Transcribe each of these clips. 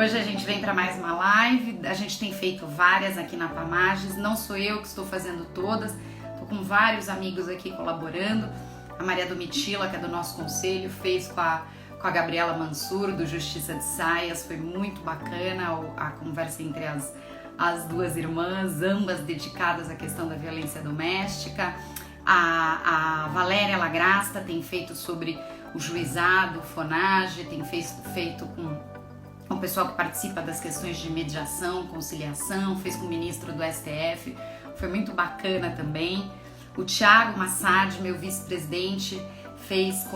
Hoje a gente vem para mais uma live, a gente tem feito várias aqui na Pamages, não sou eu que estou fazendo todas, estou com vários amigos aqui colaborando. A Maria Domitila, que é do nosso conselho, fez com a Gabriela Mansur, do Justiça de Saias, foi muito bacana a conversa entre as duas irmãs, ambas dedicadas à questão da violência doméstica. A Valéria Lagrasta tem feito sobre o juizado, o FONAGE, tem feito com o pessoal que participa das questões de mediação, conciliação, fez com o ministro do STF, foi muito bacana também. O Thiago Massad, meu vice-presidente, fez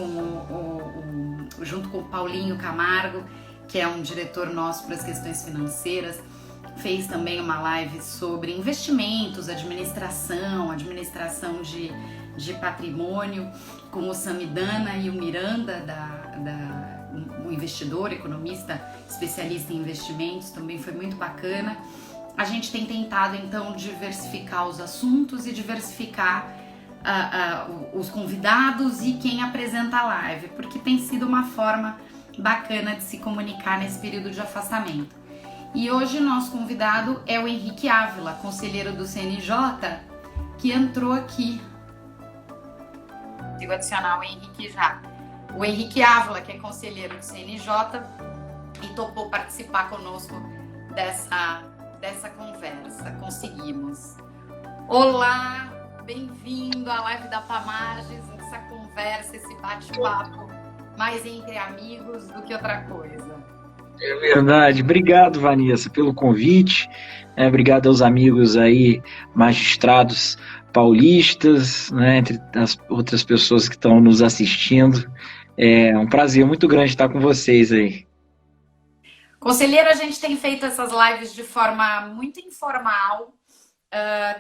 junto com o Paulinho Camargo, que é um diretor nosso para as questões financeiras, fez também uma live sobre investimentos, administração de patrimônio, com o Samidana e o Miranda, um investidor, economista, especialista em investimentos, também foi muito bacana. A gente tem tentado, então, diversificar os assuntos e diversificar os convidados e quem apresenta a live, porque tem sido uma forma bacana de se comunicar nesse período de afastamento. E hoje nosso convidado é o Henrique Ávila, conselheiro do CNJ, que entrou aqui. Consigo adicionar o Henrique já. O Henrique Ávila, que é conselheiro do CNJ e topou participar conosco dessa conversa. Conseguimos. Olá, bem-vindo à live da Pamages, essa conversa, esse bate-papo mais entre amigos do que outra coisa. É verdade. Obrigado, Vanessa, pelo convite. Obrigado aos amigos aí, magistrados paulistas, né, entre as outras pessoas que estão nos assistindo. É um prazer muito grande estar com vocês aí. Conselheiro, a gente tem feito essas lives de forma muito informal.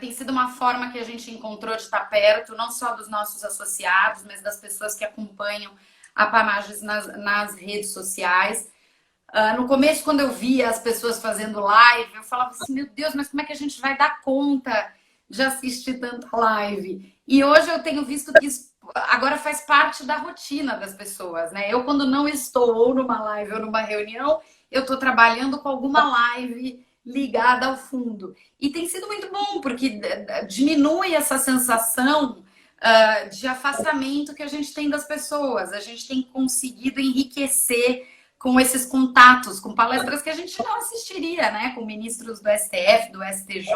Tem sido uma forma que a gente encontrou de estar perto, não só dos nossos associados, mas das pessoas que acompanham a Pamages nas redes sociais. No começo, quando eu via as pessoas fazendo live, eu falava assim, meu Deus, mas como é que a gente vai dar conta de assistir tanta live? E hoje eu tenho visto que isso agora faz parte da rotina das pessoas, né? Eu, quando não estou ou numa live ou numa reunião, eu estou trabalhando com alguma live ligada ao fundo. E tem sido muito bom, porque diminui essa sensação de afastamento que a gente tem das pessoas. A gente tem conseguido enriquecer com esses contatos, com palestras que a gente não assistiria, né? Com ministros do STF, do STJ,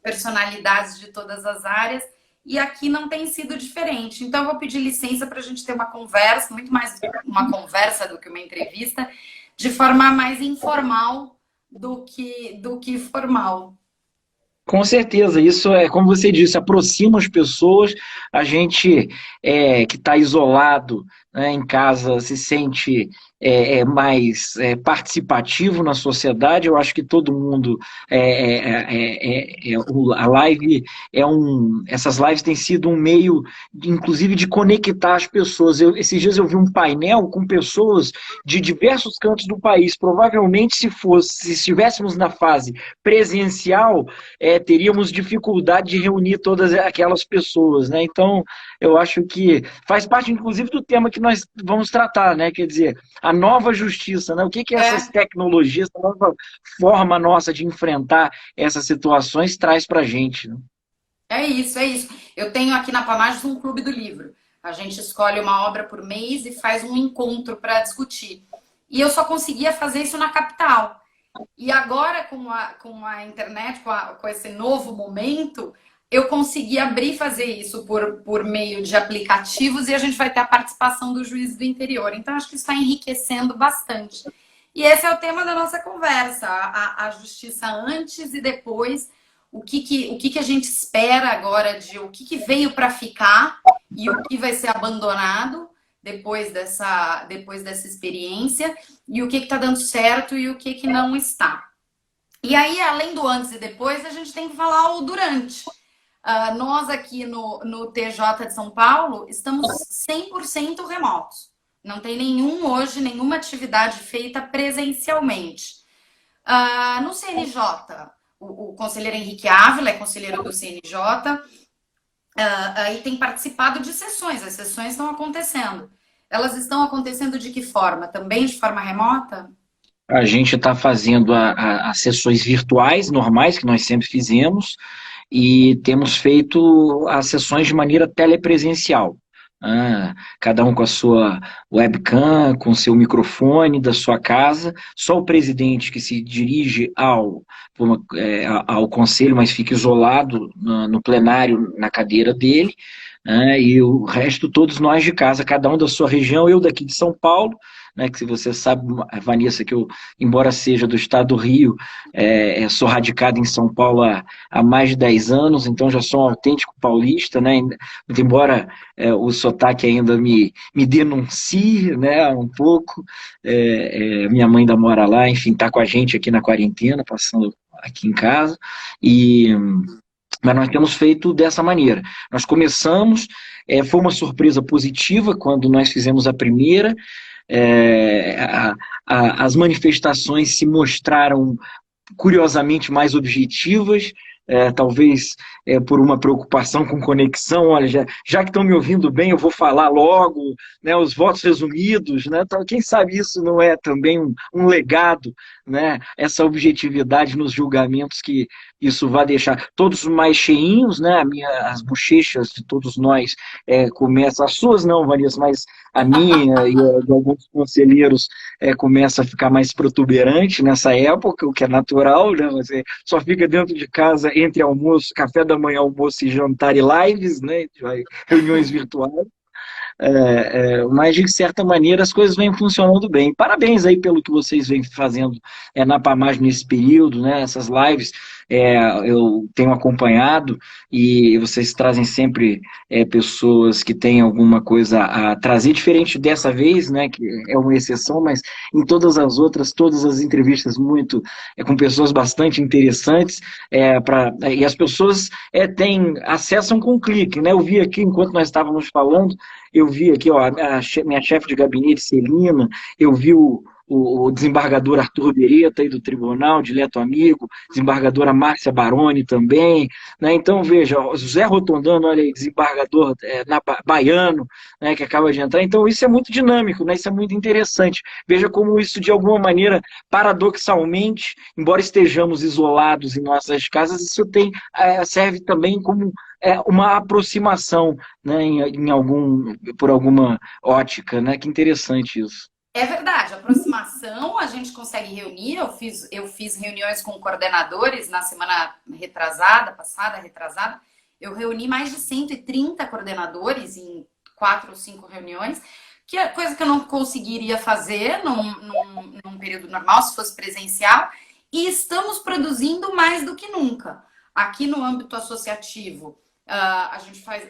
personalidades de todas as áreas. E aqui não tem sido diferente. Então, eu vou pedir licença para a gente ter uma conversa, muito mais uma conversa do que uma entrevista, de forma mais informal do que formal. Com certeza, isso é, como você disse, aproxima as pessoas, a gente que está isolado, né, em casa se sente mais participativo na sociedade. Eu acho que todo mundo, a live essas lives têm sido um meio, inclusive, de conectar as pessoas. Esses dias eu vi um painel com pessoas de diversos cantos do país. Provavelmente, se estivéssemos na fase presencial, teríamos dificuldade de reunir todas aquelas pessoas, né? Então, eu acho que faz parte, inclusive, do tema que nós vamos tratar, né? Quer dizer, a nova justiça, né? O que essas tecnologias, a nova forma nossa de enfrentar essas situações traz para a gente, né? É isso, é isso. Eu tenho aqui na Pamages um clube do livro. A gente escolhe uma obra por mês e faz um encontro para discutir. E eu só conseguia fazer isso na capital. E agora, com a internet, com esse novo momento, eu consegui abrir e fazer isso por meio de aplicativos e a gente vai ter a participação do juiz do interior. Então, acho que isso está enriquecendo bastante. E esse é o tema da nossa conversa, a justiça antes e depois, o que a gente espera agora, o que veio para ficar e o que vai ser abandonado depois dessa experiência, e o que está dando certo e o que não está. E aí, além do antes e depois, a gente tem que falar o durante. Nós aqui no TJ de São Paulo estamos 100% remotos. Não tem nenhuma atividade feita presencialmente. No CNJ, o conselheiro Henrique Ávila é conselheiro do CNJ, e tem participado de sessões. As sessões estão acontecendo. Elas estão acontecendo de que forma? Também de forma remota? A gente está fazendo as sessões virtuais normais, que nós sempre fizemos, e temos feito as sessões de maneira telepresencial. Cada um com a sua webcam, com seu microfone da sua casa, só o presidente que se dirige ao conselho, mas fica isolado no plenário, na cadeira dele, e o resto, todos nós de casa, cada um da sua região, eu daqui de São Paulo, né, que se você sabe, Vanessa, que eu, embora seja do estado do Rio, sou radicado em São Paulo há mais de 10 anos, então já sou um autêntico paulista, né, muito embora o sotaque ainda me denuncie, né, um pouco, minha mãe ainda mora lá, enfim, está com a gente aqui na quarentena, passando aqui em casa, mas nós temos feito dessa maneira. Nós começamos, foi uma surpresa positiva quando nós fizemos a primeira, as manifestações se mostraram curiosamente mais objetivas, talvez por uma preocupação com conexão, olha, já que estão me ouvindo bem, eu vou falar logo, né, os votos resumidos, né, então, quem sabe isso não é também um legado, né, essa objetividade nos julgamentos que isso vai deixar todos mais cheinhos, né, as bochechas de todos nós começam, as suas não, Vanessa, mas a minha e a de alguns conselheiros começa a ficar mais protuberante nessa época, o que é natural, né? Você só fica dentro de casa entre almoço, café da manhã, almoço e jantar e lives, né? Reuniões virtuais. Mas de certa maneira as coisas vêm funcionando bem. Parabéns aí pelo que vocês vêm fazendo na Pamage nesse período, né? Essas lives eu tenho acompanhado e vocês trazem sempre pessoas que têm alguma coisa a trazer, diferente dessa vez, né? Que é uma exceção, mas em todas as outras, todas as entrevistas com pessoas bastante interessantes, e as pessoas acessam com um clique, né? Eu vi aqui, enquanto nós estávamos falando, eu vi aqui, ó, minha chefe de gabinete, Celina, eu vi o desembargador Arthur Beretta, aí do tribunal, dileto amigo, desembargadora Márcia Baroni também, né? Então, veja, o José Rotondano, olha aí, desembargador baiano, né, que acaba de entrar. Então, isso é muito dinâmico, né? Isso é muito interessante. Veja como isso, de alguma maneira, paradoxalmente, embora estejamos isolados em nossas casas, isso serve também como uma aproximação, né, por alguma ótica, né? Que interessante isso. É verdade, aproximação, a gente consegue reunir. Eu fiz reuniões com coordenadores na semana passada, retrasada. Eu reuni mais de 130 coordenadores em 4 ou 5 reuniões, que é coisa que eu não conseguiria fazer num período normal, se fosse presencial. E estamos produzindo mais do que nunca. Aqui no âmbito associativo, a gente faz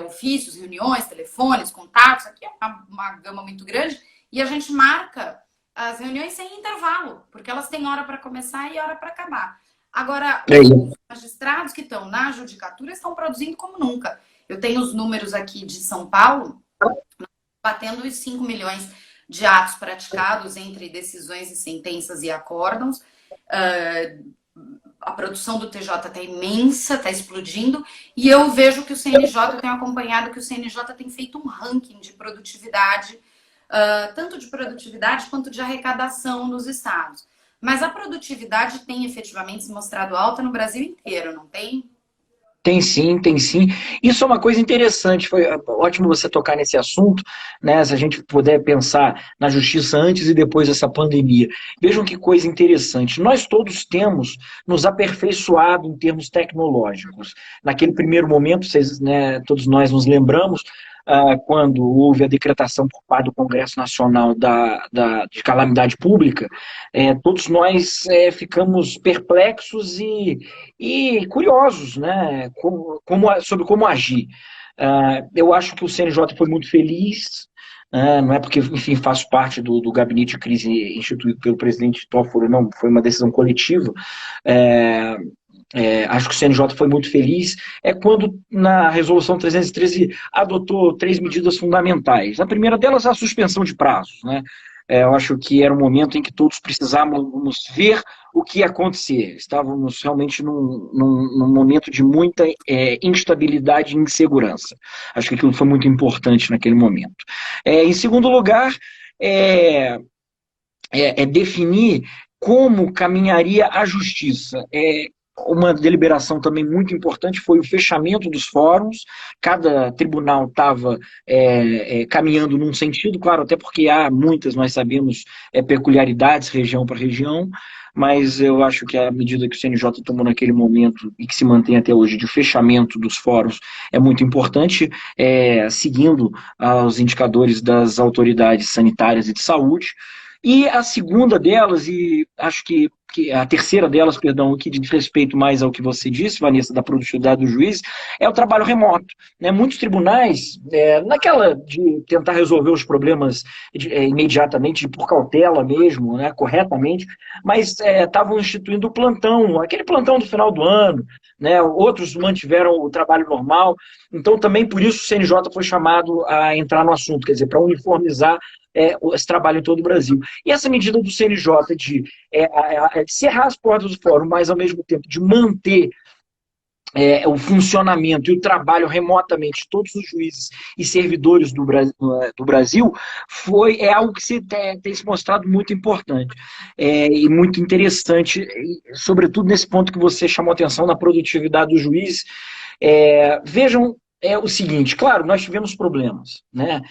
ofícios, reuniões, telefones, contatos. Aqui é uma gama muito grande. E a gente marca as reuniões sem intervalo, porque elas têm hora para começar e hora para acabar. Agora, os magistrados que estão na judicatura estão produzindo como nunca. Eu tenho os números aqui de São Paulo, batendo os 5 milhões de atos praticados entre decisões e sentenças e acórdãos. A produção do TJ está imensa, está explodindo, e eu vejo que o CNJ, eu tenho acompanhado que o CNJ tem feito um ranking de produtividade, tanto de produtividade quanto de arrecadação nos estados. Mas a produtividade tem efetivamente se mostrado alta no Brasil inteiro, não tem? Tem sim, tem sim. Isso é uma coisa interessante, foi ótimo você tocar nesse assunto, né? Se a gente puder pensar na justiça antes e depois dessa pandemia. Vejam que coisa interessante. Nós todos temos nos aperfeiçoado em termos tecnológicos. Naquele primeiro momento, né, todos nós nos lembramos, quando houve a decretação por parte do Congresso Nacional de calamidade pública, todos nós ficamos perplexos e curiosos, né, sobre como agir. Eu acho que o CNJ foi muito feliz, não é porque, enfim, faço parte do gabinete de crise instituído pelo presidente Toffoli, não, foi uma decisão coletiva. Acho que o CNJ foi muito feliz, quando na resolução 313 adotou 3 medidas fundamentais. A primeira delas é a suspensão de prazos, né? Eu acho que era um momento em que todos precisávamos ver o que ia acontecer. Estávamos realmente num momento de muita instabilidade e insegurança. Acho que aquilo foi muito importante naquele momento. Em segundo lugar, definir como caminharia a justiça. Uma deliberação também muito importante foi o fechamento dos fóruns. Cada tribunal estava caminhando num sentido, claro, até porque há muitas, nós sabemos, peculiaridades região para região, mas eu acho que a medida que o CNJ tomou naquele momento e que se mantém até hoje de fechamento dos fóruns é muito importante, seguindo os indicadores das autoridades sanitárias e de saúde. E a segunda delas, e acho que a terceira delas, perdão, que diz respeito mais ao que você disse, Vanessa, da produtividade do juiz, é o trabalho remoto. Né? Muitos tribunais, naquela de tentar resolver os problemas imediatamente, por cautela mesmo, né, corretamente, mas estavam instituindo o plantão, aquele plantão do final do ano, né? Outros mantiveram o trabalho normal, então também por isso o CNJ foi chamado a entrar no assunto, quer dizer, para uniformizar esse trabalho em todo o Brasil. E essa medida do CNJ de cerrar as portas do fórum, mas ao mesmo tempo de manter o funcionamento e o trabalho remotamente de todos os juízes e servidores do Brasil é algo que tem se mostrado muito importante e muito interessante, sobretudo nesse ponto que você chamou a atenção na produtividade do juiz. Vejam o seguinte, claro, nós tivemos problemas, né?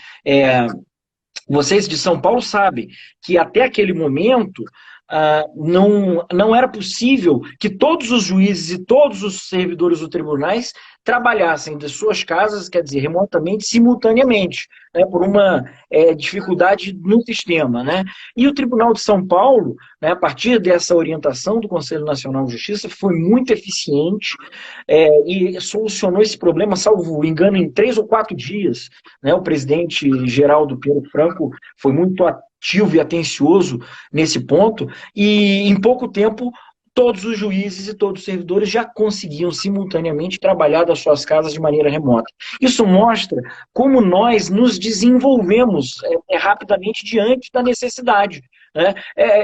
Vocês de São Paulo sabem que até aquele momento não era possível que todos os juízes e todos os servidores dos tribunais trabalhassem de suas casas, quer dizer, remotamente, simultaneamente, né, por uma dificuldade no sistema. Né? E o Tribunal de São Paulo, né, a partir dessa orientação do Conselho Nacional de Justiça, foi muito eficiente e solucionou esse problema, salvo engano, em 3 ou 4 dias. Né? O presidente Geraldo Pedro Franco foi muito ativo e atencioso nesse ponto, e em pouco tempo todos os juízes e todos os servidores já conseguiam simultaneamente trabalhar das suas casas de maneira remota. Isso mostra como nós nos desenvolvemos rapidamente diante da necessidade. Né?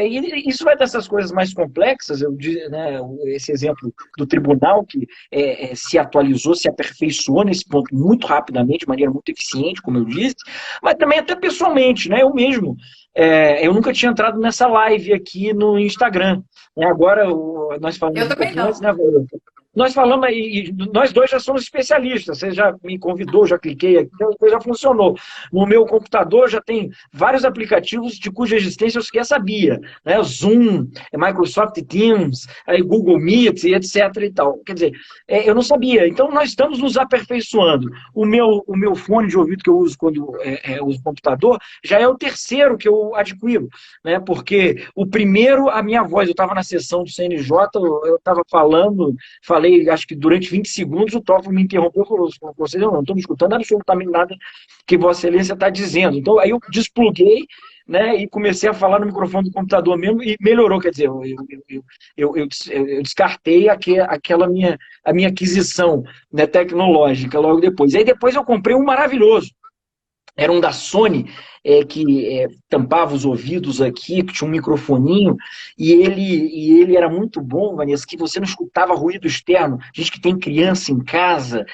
E isso vai dessas coisas mais complexas, né, esse exemplo do tribunal que se atualizou, se aperfeiçoou nesse ponto muito rapidamente, de maneira muito eficiente, como eu disse, mas também até pessoalmente, né, eu mesmo, eu nunca tinha entrado nessa live aqui no Instagram. Agora, nós falamos um pouquinho antes, né, nós falamos, e nós dois já somos especialistas, você já me convidou, já cliquei aqui, a coisa já funcionou. No meu computador já tem vários aplicativos de cuja existência eu sequer sabia, né? Zoom, Microsoft Teams, Google Meet, etc. e tal. Quer dizer, eu não sabia. Então, nós estamos nos aperfeiçoando. O meu fone de ouvido que eu uso quando uso computador já é o terceiro que eu adquiro, né? Porque o primeiro, a minha voz, eu estava na sessão do CNJ, eu estava falei, acho que durante 20 segundos, o Toffoli me interrompeu e falou: vocês não estou me escutando absolutamente nada que Vossa Excelência está dizendo. Então, aí eu despluguei, né, e comecei a falar no microfone do computador mesmo e melhorou. Quer dizer, eu descartei a minha aquisição, né, tecnológica logo depois. Aí depois eu comprei um maravilhoso. Era um da Sony, que tampava os ouvidos aqui, que tinha um microfoninho, e ele era muito bom, Vanessa, que você não escutava ruído externo. A gente que tem criança em casa,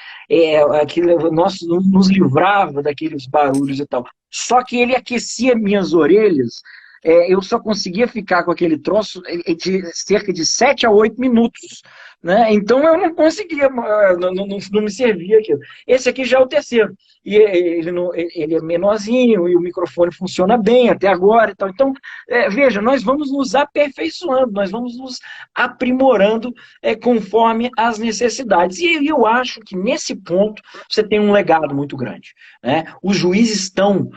nos livrava daqueles barulhos e tal. Só que ele aquecia minhas orelhas, eu só conseguia ficar com aquele troço de cerca de 7 a 8 minutos. Né? Então eu não conseguia, não me servia aquilo. Esse aqui já é o terceiro. E ele é menorzinho e o microfone funciona bem até agora. E tal. Então, veja, nós vamos nos aperfeiçoando, nós vamos nos aprimorando conforme as necessidades. E eu acho que nesse ponto você tem um legado muito grande. Né? Os juízes estão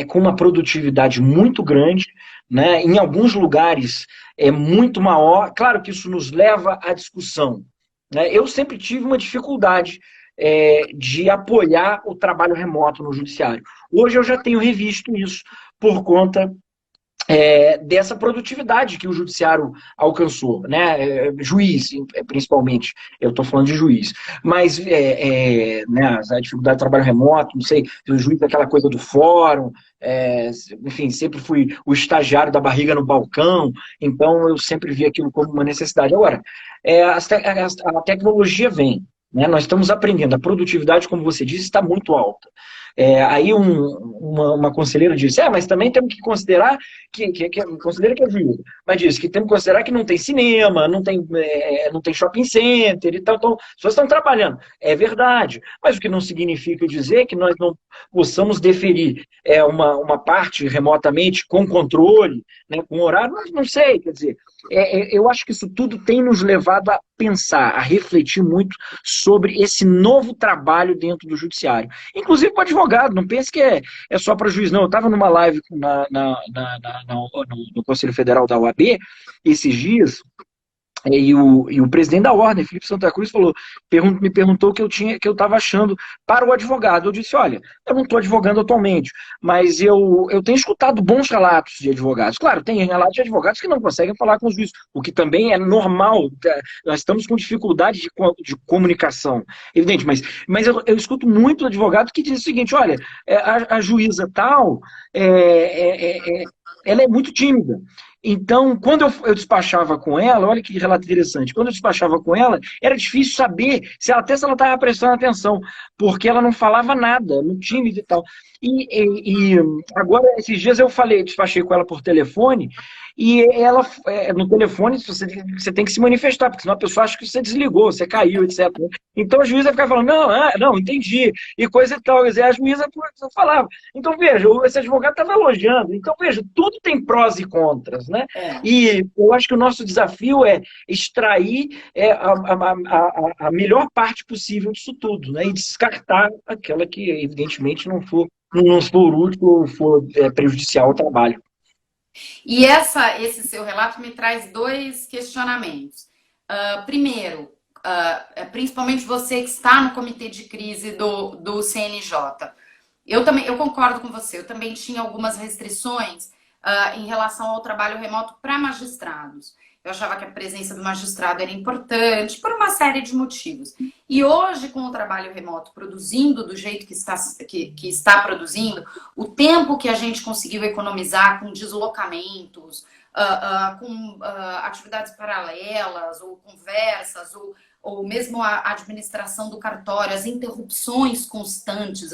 com uma produtividade muito grande, né? Em alguns lugares é muito maior. Claro que isso nos leva à discussão. Né? Eu sempre tive uma dificuldade de apoiar o trabalho remoto no judiciário. Hoje eu já tenho revisto isso por conta dessa produtividade que o judiciário alcançou, né? Juiz, principalmente, eu estou falando de juiz, mas né, a dificuldade do trabalho remoto, não sei, o juiz aquela coisa do fórum, enfim, sempre fui o estagiário da barriga no balcão, então eu sempre vi aquilo como uma necessidade. Agora, a tecnologia vem, né? Nós estamos aprendendo, a produtividade, como você disse, está muito alta. Aí um uma conselheira disse, mas também temos que considerar conselheira que é juíza, mas disse que temos que considerar que não tem cinema, não tem shopping center e tal, então as pessoas estão trabalhando. É verdade, mas o que não significa dizer que nós não possamos deferir uma parte remotamente com controle, né, com horário, não sei, quer dizer, eu acho que isso tudo tem nos levado a pensar, a refletir muito sobre esse novo trabalho dentro do judiciário. Inclusive para advogado, não pense que é só para juiz, não. Eu estava numa live no Conselho Federal da OAB esses dias, e o presidente da Ordem, Felipe Santa Cruz, me perguntou o que eu estava achando para o advogado. Eu disse, olha, eu não estou advogando atualmente, mas eu tenho escutado bons relatos de advogados. Claro, tem relatos de advogados que não conseguem falar com os juízes, o que também é normal. Nós estamos com dificuldade de comunicação, evidente, mas eu escuto muito advogado que diz o seguinte, olha, a juíza tal, ela é muito tímida. Então, quando eu despachava com ela, olha que relato interessante, quando eu despachava com ela, era difícil saber se ela estava prestando atenção, porque ela não falava nada, muito tímida e tal. E agora, esses dias despachei com ela por telefone, e ela, no telefone, você tem que se manifestar, porque senão a pessoa acha que você desligou, você caiu, etc. Então a juíza ficava falando, não, entendi, e coisa e tal. E a juíza falava. Então, veja, esse advogado estava elogiando. Então, veja, tudo tem prós e contras, né? E eu acho que o nosso desafio é extrair a melhor parte possível disso tudo, né? E descartar aquela que, evidentemente, não for útil ou for prejudicial ao trabalho. E esse seu relato me traz dois questionamentos. Primeiro, principalmente você que está no comitê de crise do CNJ. Eu concordo com você, eu também tinha algumas restrições em relação ao trabalho remoto para magistrados. Eu achava que a presença do magistrado era importante por uma série de motivos. E hoje, com o trabalho remoto produzindo do jeito que está produzindo, o tempo que a gente conseguiu economizar com deslocamentos, com atividades paralelas, ou conversas, ou mesmo a administração do cartório, as interrupções constantes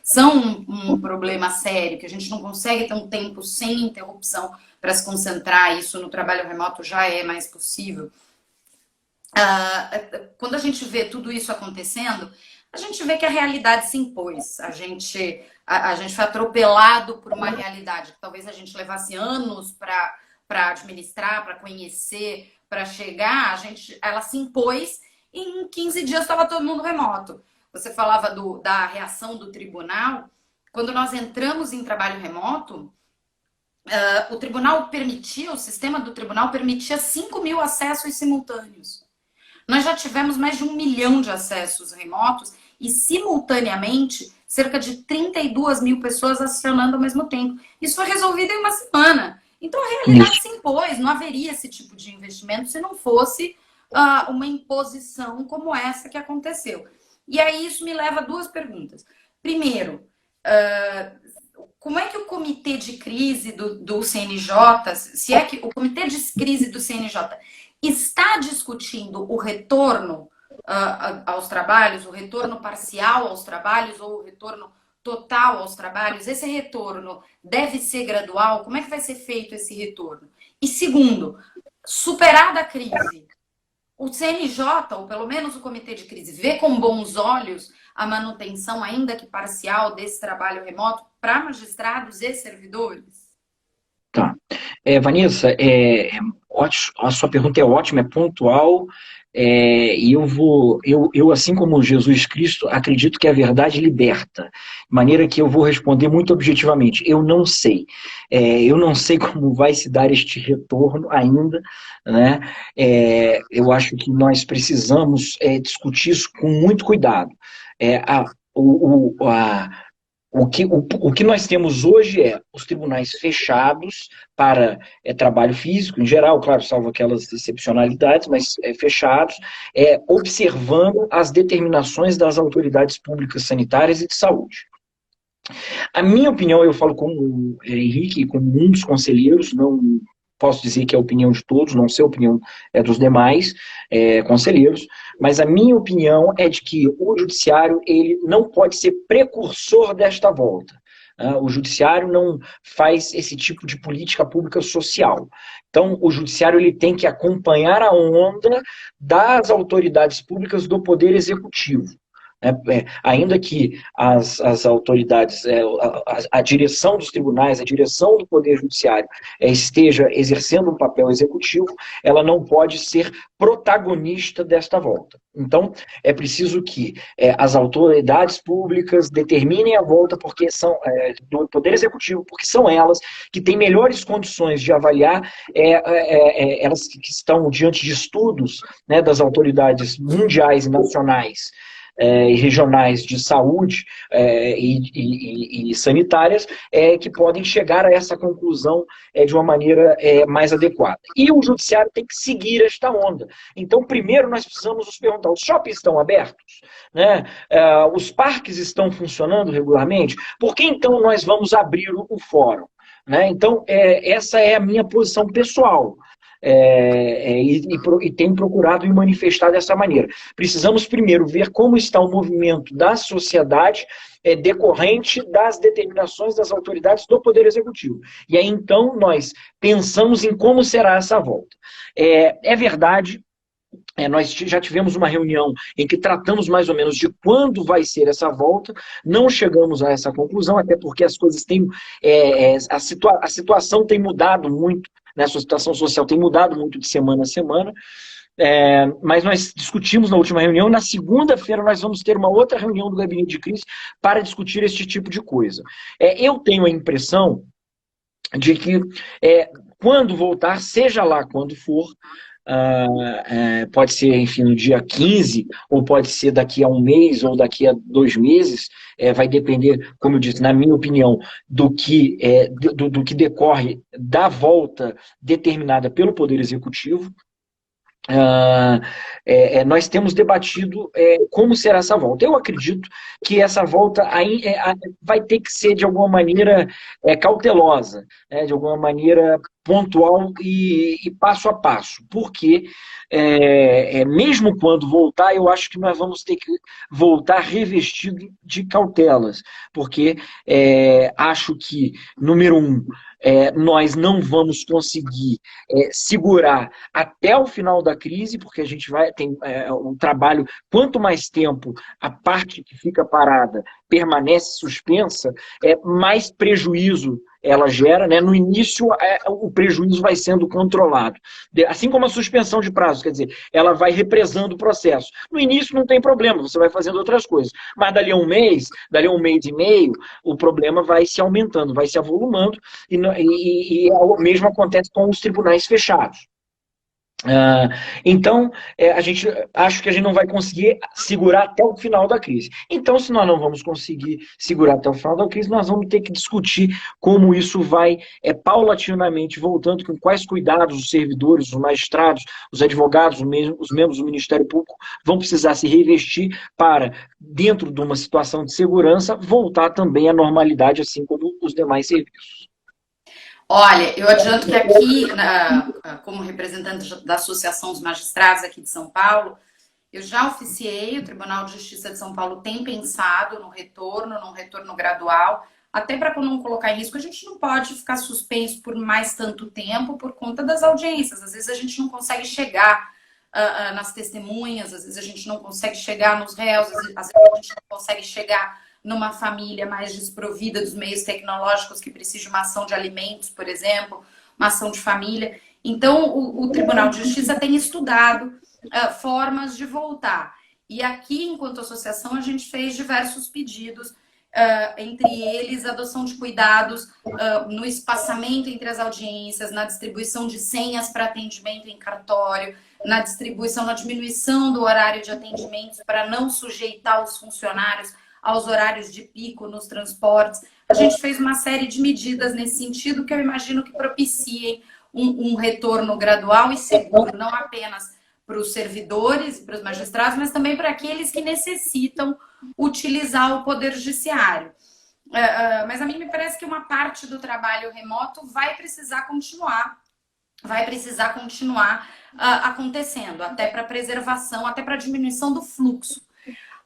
são um problema sério, que a gente não consegue ter um tempo sem interrupção para se concentrar, isso no trabalho remoto já é mais possível. Quando a gente vê tudo isso acontecendo, a gente vê que a realidade se impôs. A gente foi atropelado por uma realidade que talvez a gente levasse anos para administrar, para conhecer, para chegar, ela se impôs e em 15 dias estava todo mundo remoto. Você falava da reação do tribunal. Quando nós entramos em trabalho remoto, o sistema do tribunal permitia 5.000 acessos simultâneos. Nós já tivemos mais de 1 milhão de acessos remotos e, simultaneamente, cerca de 32.000 pessoas acionando ao mesmo tempo. Isso foi resolvido em uma semana. Então, a realidade se impôs. Não haveria esse tipo de investimento se não fosse uma imposição como essa que aconteceu. E aí, isso me leva a duas perguntas. Primeiro, como é que o comitê de crise do CNJ, se é que o comitê de crise do CNJ está discutindo o retorno aos trabalhos, o retorno parcial aos trabalhos ou o retorno total aos trabalhos? Esse retorno deve ser gradual? Como é que vai ser feito esse retorno? E segundo, superada a crise, o CNJ, ou pelo menos o comitê de crise, vê com bons olhos a manutenção, ainda que parcial, desse trabalho remoto para magistrados e servidores? Tá. Vanessa, a sua pergunta é ótima, é pontual, e eu, assim como Jesus Cristo, acredito que a verdade liberta, de maneira que eu vou responder muito objetivamente. Eu não sei. Eu não sei como vai se dar este retorno ainda, né? Eu acho que nós precisamos discutir isso com muito cuidado. O que nós temos hoje é os tribunais fechados para trabalho físico, em geral, claro, salvo aquelas excepcionalidades, mas fechados, observando as determinações das autoridades públicas sanitárias e de saúde. A minha opinião, eu falo como Henrique, como um dos conselheiros, não posso dizer que é a opinião de todos, não sei a opinião dos demais conselheiros, mas a minha opinião é de que o judiciário ele não pode ser precursor desta volta. O judiciário não faz esse tipo de política pública social. Então, o judiciário ele tem que acompanhar a onda das autoridades públicas do poder executivo. Ainda que as autoridades, a direção dos tribunais, a direção do Poder Judiciário esteja exercendo um papel executivo, ela não pode ser protagonista desta volta. Então, é preciso que as autoridades públicas determinem a volta porque são do Poder Executivo, porque são elas que têm melhores condições de avaliar, elas que estão diante de estudos, né, das autoridades mundiais e nacionais e regionais de saúde e sanitárias que podem chegar a essa conclusão de uma maneira mais adequada. E o judiciário tem que seguir esta onda. Então, primeiro nós precisamos nos perguntar, os shoppings estão abertos? Né? Os parques estão funcionando regularmente? Por que então nós vamos abrir o fórum? Né? Então, essa é a minha posição pessoal. E tem procurado me manifestar dessa maneira. Precisamos primeiro ver como está o movimento da sociedade decorrente das determinações das autoridades do Poder Executivo. E aí, então, nós pensamos em como será essa volta. É verdade, nós já tivemos uma reunião em que tratamos mais ou menos de quando vai ser essa volta, não chegamos a essa conclusão, até porque as coisas têm... a situação tem mudado muito, né? A situação social tem mudado muito de semana a semana, mas nós discutimos na última reunião, na segunda-feira nós vamos ter uma outra reunião do Gabinete de Crise para discutir este tipo de coisa. Eu tenho a impressão de que quando voltar, seja lá quando for, pode ser, enfim, no dia 15, ou pode ser daqui a um mês, ou daqui a 2 meses, vai depender, como eu disse, na minha opinião, do que decorre da volta determinada pelo Poder Executivo. Nós temos debatido como será essa volta. Eu acredito que essa volta vai ter que ser, de alguma maneira, cautelosa, né, de alguma maneira pontual e passo a passo, porque mesmo quando voltar, eu acho que nós vamos ter que voltar revestido de cautelas, porque acho que, número um, nós não vamos conseguir segurar até o final da crise, porque a gente tem um trabalho, quanto mais tempo a parte que fica parada permanece suspensa, mais prejuízo ela gera, né? No início, o prejuízo vai sendo controlado. Assim como a suspensão de prazos, quer dizer, ela vai represando o processo. No início não tem problema, você vai fazendo outras coisas. Mas dali a um mês e meio, o problema vai se aumentando, vai se avolumando, e o mesmo acontece com os tribunais fechados. Então, acho que a gente não vai conseguir segurar até o final da crise. Então, se nós não vamos conseguir segurar até o final da crise, nós vamos ter que discutir como isso vai paulatinamente voltando, com quais cuidados os servidores, os magistrados, os advogados, os membros do Ministério Público vão precisar se revestir para, dentro de uma situação de segurança, voltar também à normalidade, assim como os demais serviços. Olha, eu adianto que aqui, como representante da Associação dos Magistrados aqui de São Paulo, eu já oficiei, o Tribunal de Justiça de São Paulo tem pensado num retorno gradual, até para não colocar em risco. A gente não pode ficar suspenso por mais tanto tempo por conta das audiências. Às vezes a gente não consegue chegar nas testemunhas, às vezes a gente não consegue chegar nos réus, às vezes a gente não consegue chegar numa família mais desprovida dos meios tecnológicos que precisa de uma ação de alimentos, por exemplo, uma ação de família. Então, o Tribunal de Justiça tem estudado formas de voltar. E aqui, enquanto associação, a gente fez diversos pedidos, entre eles a adoção de cuidados no espaçamento entre as audiências, na distribuição de senhas para atendimento em cartório, na diminuição do horário de atendimentos para não sujeitar os funcionários aos horários de pico nos transportes. A gente fez uma série de medidas nesse sentido que eu imagino que propiciem um retorno gradual e seguro, não apenas para os servidores e para os magistrados, mas também para aqueles que necessitam utilizar o Poder Judiciário. Mas a mim me parece que uma parte do trabalho remoto vai precisar continuar, vai precisar continuar acontecendo, até para preservação, até para diminuição do fluxo.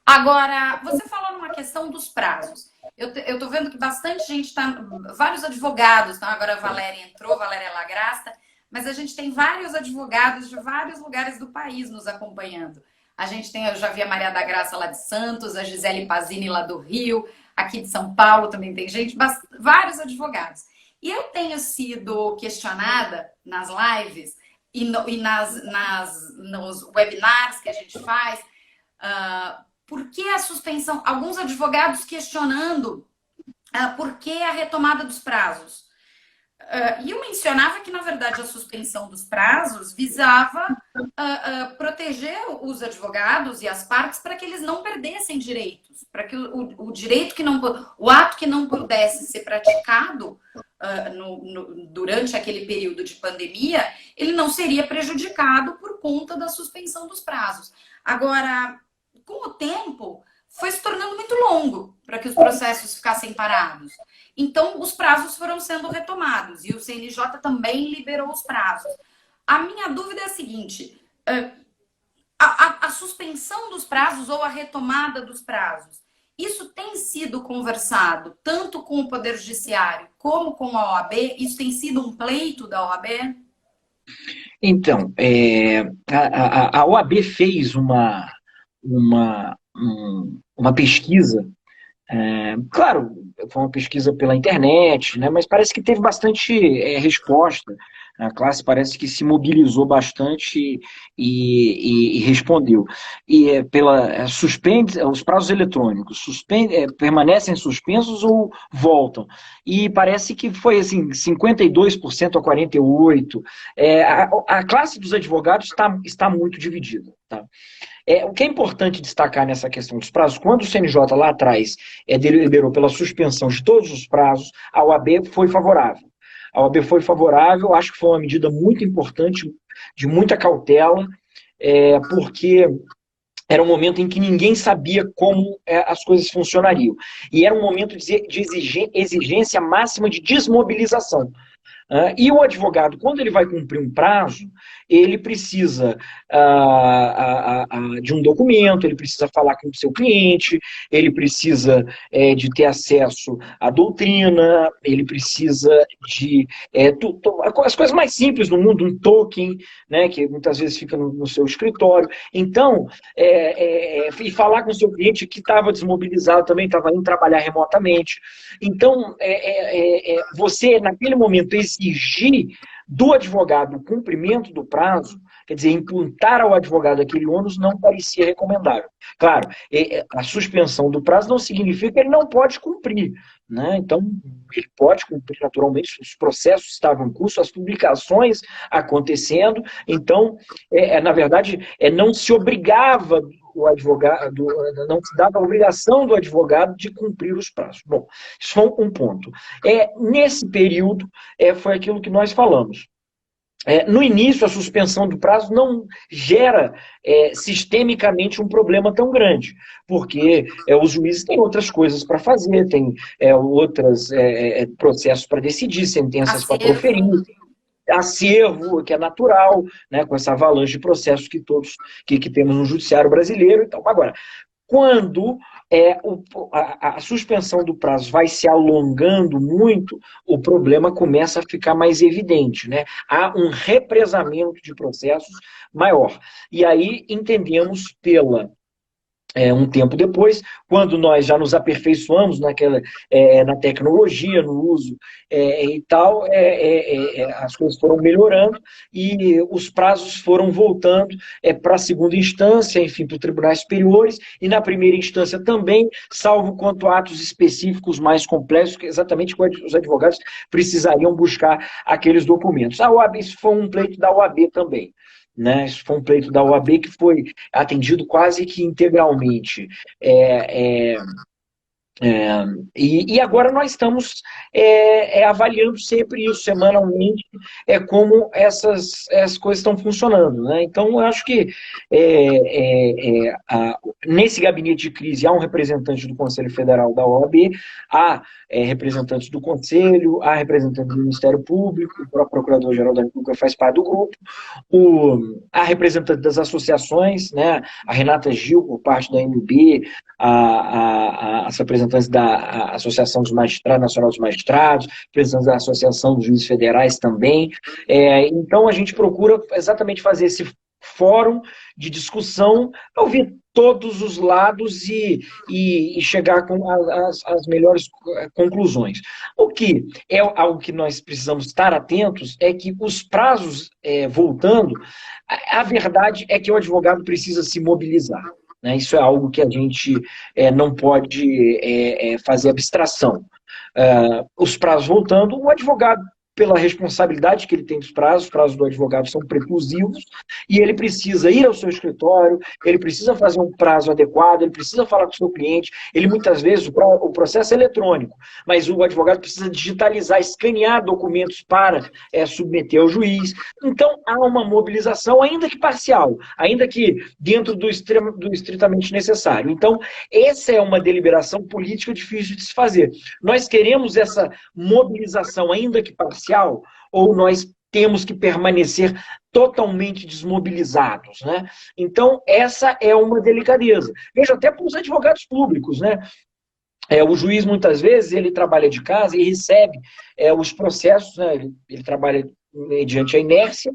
Agora, você falou numa questão dos prazos. Eu estou vendo que bastante gente está, vários advogados, então agora a Valéria entrou, Valéria Lagrasta, mas a gente tem vários advogados de vários lugares do país nos acompanhando. A gente tem, eu já vi a Maria da Graça lá de Santos, a Gisele Pazini lá do Rio, aqui de São Paulo também tem gente, vários advogados. E eu tenho sido questionada nas lives e nos webinars que a gente faz, por que a suspensão? Alguns advogados questionando por que a retomada dos prazos. E eu mencionava que, na verdade, a suspensão dos prazos visava proteger os advogados e as partes para que eles não perdessem direitos, para que o direito que não, o ato que não pudesse ser praticado durante aquele período de pandemia, ele não seria prejudicado por conta da suspensão dos prazos. Agora, com o tempo, foi se tornando muito longo para que os processos ficassem parados. Então, os prazos foram sendo retomados e o CNJ também liberou os prazos. A minha dúvida é a seguinte: a suspensão dos prazos ou a retomada dos prazos, isso tem sido conversado tanto com o Poder Judiciário como com a OAB? Isso tem sido um pleito da OAB? Então, a OAB fez uma pesquisa. Claro, foi uma pesquisa pela internet, né, mas parece que teve bastante resposta. A classe parece que se mobilizou bastante e respondeu. E suspende, os prazos eletrônicos permanecem suspensos ou voltam? E parece que foi assim, 52% a 48%. A classe dos advogados está muito dividida. Tá? O que é importante destacar nessa questão dos prazos, quando o CNJ lá atrás deliberou pela suspensão de todos os prazos, a OAB foi favorável. A OAB foi favorável, acho que foi uma medida muito importante, de muita cautela, porque era um momento em que ninguém sabia como as coisas funcionariam. E era um momento de exigência máxima de desmobilização. E o advogado, quando ele vai cumprir um prazo, ele precisa de um documento, ele precisa falar com o seu cliente, ele precisa de ter acesso à doutrina, ele precisa de as coisas mais simples do mundo, um token, né, que muitas vezes fica no seu escritório. Então, e falar com o seu cliente que estava desmobilizado também, estava indo trabalhar remotamente. Então, você, naquele momento, exigir do advogado o cumprimento do prazo, quer dizer, imputar ao advogado aquele ônus, não parecia recomendável. Claro, a suspensão do prazo não significa que ele não pode cumprir, né? Então, ele pode cumprir naturalmente, os processos estavam em curso, as publicações acontecendo, então, na verdade, não se obrigava o advogado, não se dava a obrigação do advogado de cumprir os prazos. Bom, isso foi um ponto. Nesse período, foi aquilo que nós falamos. No início, a suspensão do prazo não gera sistemicamente um problema tão grande, porque os juízes têm outras coisas para fazer, têm outros processos para decidir, sentenças para proferir, acervo, que é natural, né, com essa avalanche de processos que todos que temos no judiciário brasileiro. Então, agora, quando a suspensão do prazo vai se alongando muito, o problema começa a ficar mais evidente, né? Há um represamento de processos maior. E aí entendemos um tempo depois, quando nós já nos aperfeiçoamos na tecnologia, no uso e tal, as coisas foram melhorando e os prazos foram voltando para a segunda instância, enfim, para os tribunais superiores, e na primeira instância também, salvo quanto a atos específicos mais complexos, que exatamente os advogados precisariam buscar aqueles documentos. A OAB, isso foi um pleito da OAB também. Né? Isso foi um pleito da OAB que foi atendido quase que integralmente E agora nós estamos avaliando sempre isso, semanalmente, como essas coisas estão funcionando, né? Então, eu acho que nesse gabinete de crise há um representante do Conselho Federal da OAB, há representantes do Conselho, há representantes do Ministério Público, o próprio Procurador-Geral da República faz parte do grupo, há representantes das associações, né? A Renata Gil, por parte da MB, as representantes da Associação dos Magistrados, Nacional dos Magistrados, representantes da Associação dos Juízes Federais também. Então, a gente procura exatamente fazer esse fórum de discussão, ouvir todos os lados e chegar com as melhores conclusões. O que é algo que nós precisamos estar atentos é que os prazos voltando, a verdade é que o advogado precisa se mobilizar. Né? Isso é algo que a gente não pode fazer abstração. Os prazos voltando, o advogado, pela responsabilidade que ele tem dos prazos, os prazos do advogado são preclusivos, e ele precisa ir ao seu escritório, ele precisa fazer um prazo adequado, ele precisa falar com o seu cliente, ele muitas vezes, o processo é eletrônico, mas o advogado precisa digitalizar, escanear documentos para submeter ao juiz. Então, há uma mobilização, ainda que parcial, ainda que dentro do estritamente necessário. Então, essa é uma deliberação política difícil de se fazer. Nós queremos essa mobilização, ainda que parcial, ou nós temos que permanecer totalmente desmobilizados, né? Então, essa é uma delicadeza. Veja, até para os advogados públicos, né? O juiz, muitas vezes, ele trabalha de casa e recebe os processos, né? Ele trabalha mediante a inércia,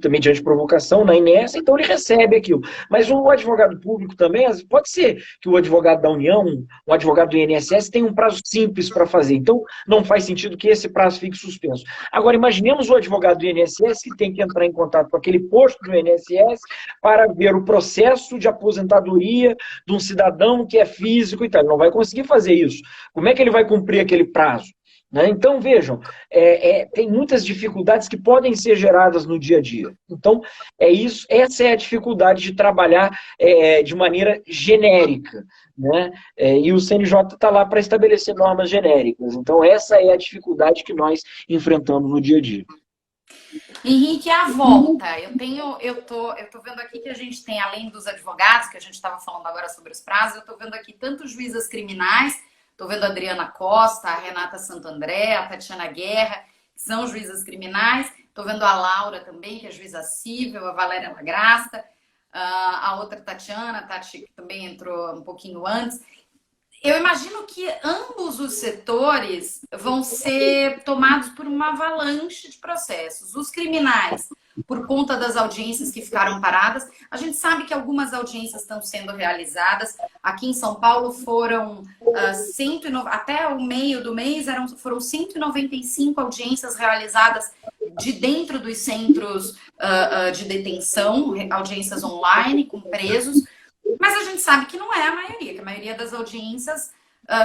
mediante provocação na inércia, então ele recebe aquilo. Mas o advogado público também, pode ser que o advogado da União, o advogado do INSS tenha um prazo simples para fazer, então não faz sentido que esse prazo fique suspenso. Agora, imaginemos o advogado do INSS que tem que entrar em contato com aquele posto do INSS para ver o processo de aposentadoria de um cidadão que é físico e tal. Ele não vai conseguir fazer isso. Como é que ele vai cumprir aquele prazo? Né? Então, vejam, tem muitas dificuldades que podem ser geradas no dia a dia. Então, essa é a dificuldade de trabalhar de maneira genérica. Né? E o CNJ está lá para estabelecer normas genéricas. Então, essa é a dificuldade que nós enfrentamos no dia a dia. Henrique, a volta. Eu tô vendo aqui que a gente tem, além dos advogados, que a gente estava falando agora sobre os prazos, eu estou vendo aqui tanto juízas criminais. Estou vendo a Adriana Costa, a Renata Santandré, a Tatiana Guerra, que são juízas criminais. Estou vendo a Laura também, que é juíza civil, a Valéria Lagrasta, a outra Tatiana, a Tati, que também entrou um pouquinho antes. Eu imagino que ambos os setores vão ser tomados por uma avalanche de processos. Os criminais, por conta das audiências que ficaram paradas. A gente sabe que algumas audiências estão sendo realizadas. Aqui em São Paulo foram até o meio do mês foram 195 audiências realizadas de dentro dos centros de detenção, audiências online com presos. Mas a gente sabe que não é a maioria, que a maioria das audiências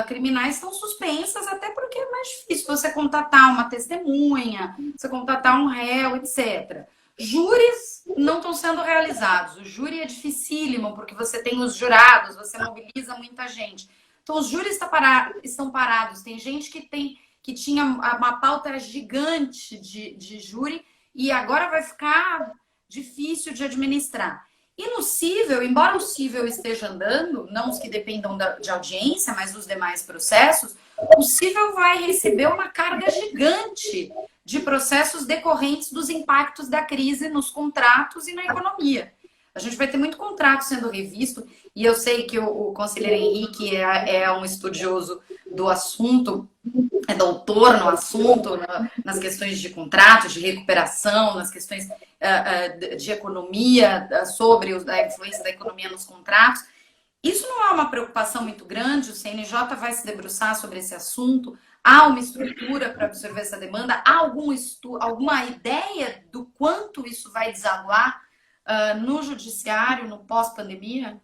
criminais estão suspensas, até porque é mais difícil você contatar uma testemunha, você contatar um réu, etc. Júris não estão sendo realizados. O júri é dificílimo, porque você tem os jurados, você mobiliza muita gente. Então, os júris estão parados. Tem gente que tinha uma pauta gigante de júri e agora vai ficar difícil de administrar. E no cível, embora o cível esteja andando, não os que dependam de audiência, mas os demais processos, o cível vai receber uma carga gigante de processos decorrentes dos impactos da crise nos contratos e na economia. A gente vai ter muito contrato sendo revisto, e eu sei que o conselheiro Henrique é um estudioso do assunto, é doutor no assunto, nas questões de contratos, de recuperação, nas questões de economia, sobre a influência da economia nos contratos. Isso não é uma preocupação muito grande, o CNJ vai se debruçar sobre esse assunto, há uma estrutura para absorver essa demanda, há alguma ideia do quanto isso vai desaguar no judiciário, no pós-pandemia?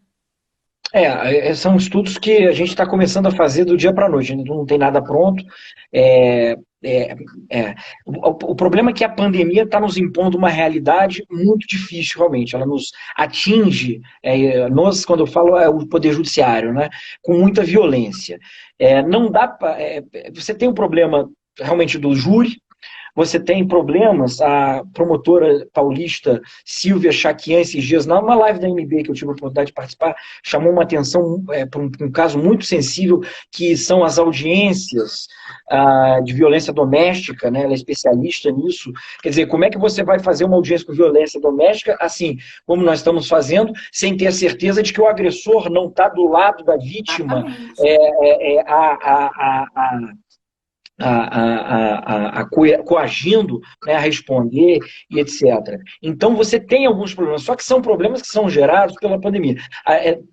São estudos que a gente está começando a fazer do dia para a noite, ainda não tem nada pronto. É, é, o problema é que a pandemia está nos impondo uma realidade muito difícil, realmente. Ela nos atinge, nós, quando eu falo, é o Poder Judiciário, né, com muita violência. Não dá pra, você tem um problema realmente do júri. Você tem problemas, a promotora paulista Silvia Chaquian, esses dias, numa live da MB que eu tive a oportunidade de participar, chamou uma atenção para um caso muito sensível, que são as audiências de violência doméstica, né? Ela é especialista nisso. Quer dizer, como é que você vai fazer uma audiência com violência doméstica, assim, como nós estamos fazendo, sem ter a certeza de que o agressor não está do lado da vítima, Exatamente. coagindo, né, a responder e etc. Então você tem alguns problemas, só que são problemas que são gerados pela pandemia.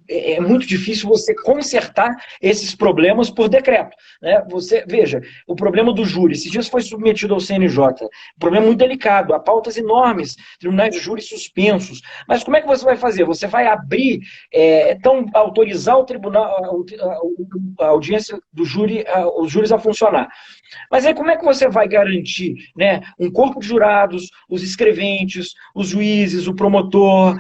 É muito difícil você consertar esses problemas por decreto, né? Você, veja, o problema do júri, esses dias foi submetido ao CNJ, um problema muito delicado, há pautas enormes, tribunais de júri suspensos, mas como é que você vai fazer? Você vai abrir, então autorizar o tribunal, a audiência do júri, os júris a funcionar. Mas aí como é que você vai garantir, né, um corpo de jurados, os escreventes, os juízes, o promotor,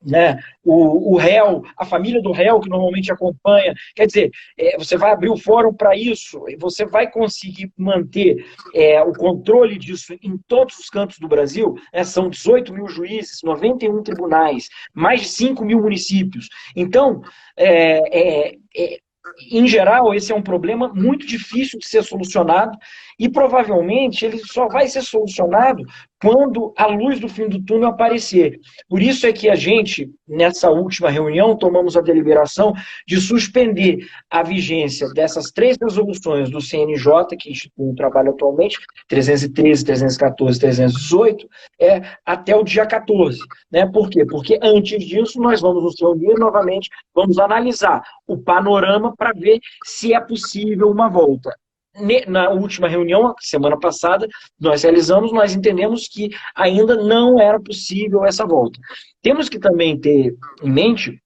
né, o réu, a família do réu que normalmente acompanha? Quer dizer, você vai abrir o fórum para isso, e você vai conseguir manter o controle disso em todos os cantos do Brasil, né? São 18 mil juízes, 91 tribunais, mais de 5 mil municípios. Então, em geral, esse é um problema muito difícil de ser solucionado e provavelmente ele só vai ser solucionado quando a luz do fim do túnel aparecer. Por isso é que a gente, nessa última reunião, tomamos a deliberação de suspender a vigência dessas 3 resoluções do CNJ, que institui o trabalho atualmente, 313, 314, 318, até o dia 14. Né? Por quê? Porque antes disso nós vamos nos reunir novamente, vamos analisar o panorama para ver se é possível uma volta. Na última reunião, semana passada, nós realizamos, nós entendemos que ainda não era possível essa volta. Temos que também ter em mente,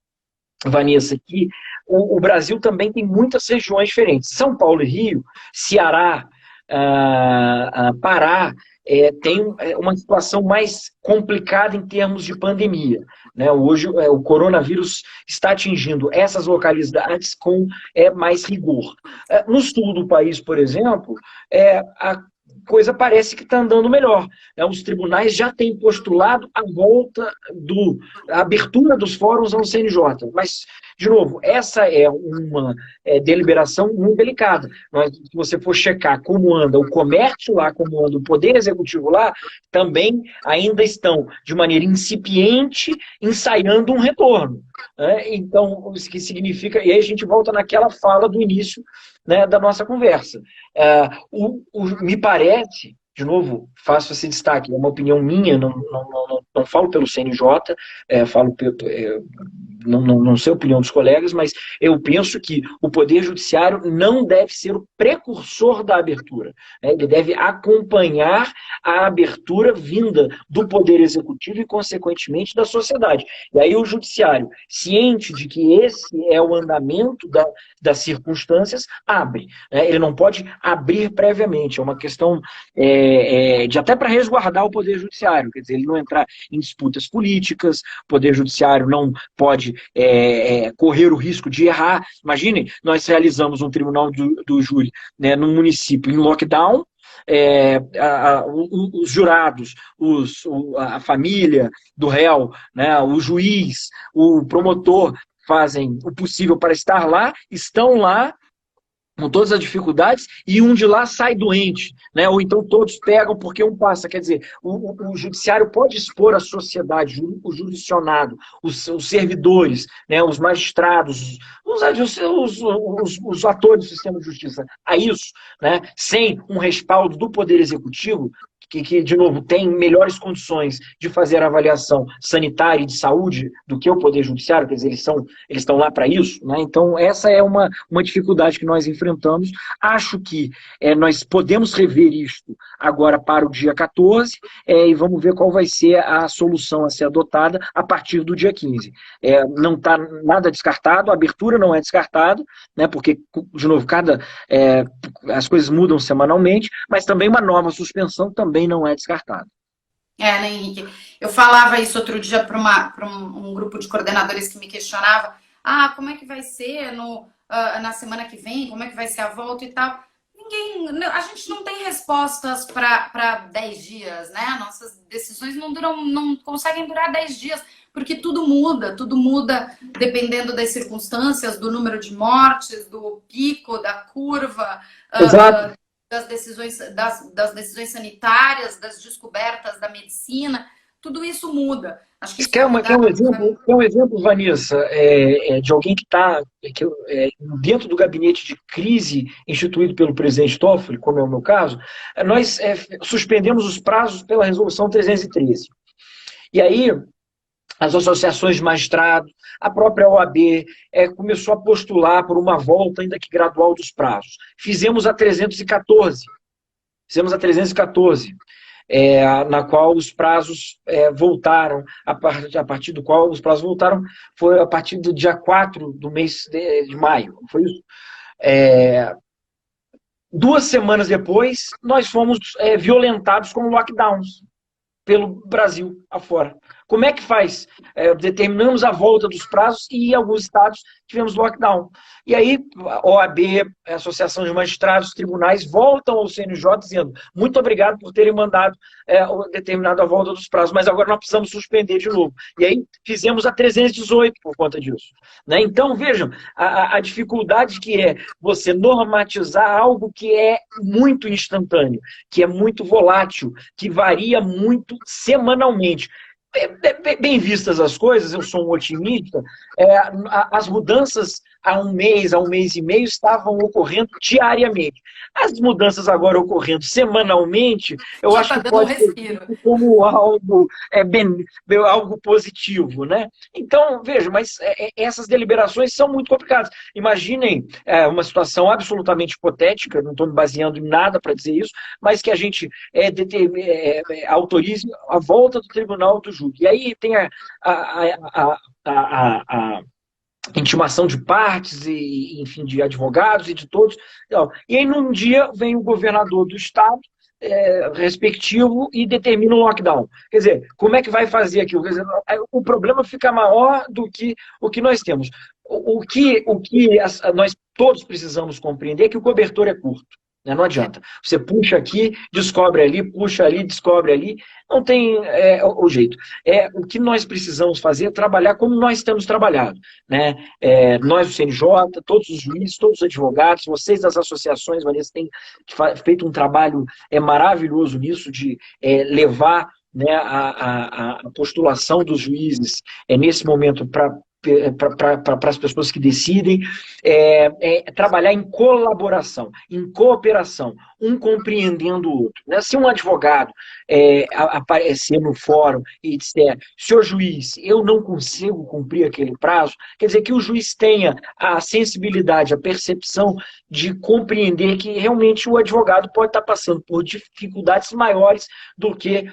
Vanessa, que o Brasil também tem muitas regiões diferentes. São Paulo e Rio, Ceará, Pará, tem uma situação mais complicada em termos de pandemia. Né? Hoje, o coronavírus está atingindo essas localidades com mais rigor. No sul do país, por exemplo, a coisa parece que está andando melhor. Os tribunais já têm postulado a volta a abertura dos fóruns ao CNJ. Mas, de novo, essa é uma deliberação muito delicada. Se você for checar como anda o comércio lá, como anda o poder executivo lá, também ainda estão, de maneira incipiente, ensaiando um retorno. Então, o que significa... E aí a gente volta naquela fala do início, né, da nossa conversa. Me parece, de novo, faço esse destaque, é uma opinião minha, não falo pelo CNJ, falo não sei a opinião dos colegas, mas eu penso que o Poder Judiciário não deve ser o precursor da abertura. Né? Ele deve acompanhar a abertura vinda do Poder Executivo e, consequentemente, da sociedade. E aí o Judiciário, ciente de que esse é o andamento das circunstâncias, abre. Né? Ele não pode abrir previamente. É uma questão de até para resguardar o Poder Judiciário. Quer dizer, ele não entrar em disputas políticas, o Poder Judiciário não pode correr o risco de errar. Imagine, nós realizamos um tribunal do júri, né, num município em lockdown, os jurados, a família do réu, né, o juiz, o promotor fazem o possível para estar lá, estão lá com todas as dificuldades, e um de lá sai doente, né? Ou então todos pegam porque um passa. Quer dizer, o judiciário pode expor a sociedade, o jurisdicionado, os servidores, né? Os magistrados, os atores do sistema de justiça a isso, né? Sem um respaldo do Poder Executivo, de novo, tem melhores condições de fazer a avaliação sanitária e de saúde do que o Poder Judiciário, quer dizer, eles estão lá para isso, né? Então, essa é uma dificuldade que nós enfrentamos. Acho que nós podemos rever isto agora para o dia 14, e vamos ver qual vai ser a solução a ser adotada a partir do dia 15. Não está nada descartado, a abertura não é descartada, né? Porque, de novo, as coisas mudam semanalmente, mas também uma nova suspensão também não é descartada. Né, Henrique? Eu falava isso outro dia para um grupo de coordenadores que me questionava: como é que vai ser na semana que vem? Como é que vai ser a volta e tal? A gente não tem respostas para 10 dias, né? Nossas decisões não conseguem durar 10 dias, porque tudo muda dependendo das circunstâncias, do número de mortes, do pico, da curva. Exato. Das decisões sanitárias, das descobertas da medicina, tudo isso muda. Acho que quer um exemplo, Vanessa, de alguém que está dentro do gabinete de crise instituído pelo presidente Toffoli, como é o meu caso. Nós suspendemos os prazos pela resolução 313. E aí, as associações de magistrados, a própria OAB começou a postular por uma volta, ainda que gradual, dos prazos. Fizemos a 314. Na qual os prazos voltaram, a partir do qual os prazos voltaram, foi a partir do dia 4 do mês de maio. Foi isso. 2 semanas depois, nós fomos violentados com lockdowns pelo Brasil afora. Como é que faz? Determinamos a volta dos prazos e em alguns estados tivemos lockdown. E aí, a OAB, a Associação de Magistrados, tribunais, voltam ao CNJ dizendo: muito obrigado por terem determinado a volta dos prazos, mas agora nós precisamos suspender de novo. E aí, fizemos a 318 por conta disso. Né? Então, vejam, a dificuldade que é você normatizar algo que é muito instantâneo, que é muito volátil, que varia muito semanalmente. Bem vistas as coisas, eu sou um otimista, as mudanças há um mês e meio estavam ocorrendo diariamente. As mudanças agora ocorrendo semanalmente, eu acho que pode ser como algo positivo, né? Então, veja, mas essas deliberações são muito complicadas. Imaginem uma situação absolutamente hipotética, não estou me baseando em nada para dizer isso, mas que a gente autorize a volta do tribunal do júri. E aí tem a intimação de partes, e, enfim, de advogados e de todos. E aí, num dia, vem o governador do estado respectivo e determina um lockdown. Quer dizer, como é que vai fazer aquilo? Quer dizer, o problema fica maior do que o que nós temos. O que nós todos precisamos compreender é que o cobertor é curto. Não adianta. Você puxa aqui, descobre ali, puxa ali, descobre ali. Não tem o jeito. O que nós precisamos fazer é trabalhar como nós temos trabalhado. Né? Nós, o CNJ, todos os juízes, todos os advogados, vocês das associações, Vanessa, têm feito um trabalho maravilhoso nisso, de levar, né, a postulação dos juízes nesse momento para as pessoas que decidem, trabalhar em colaboração, em cooperação, um compreendendo o outro. Né? Se um advogado aparecer no fórum e disser: senhor juiz, eu não consigo cumprir aquele prazo, quer dizer que o juiz tenha a sensibilidade, a percepção de compreender que realmente o advogado pode estar passando por dificuldades maiores do que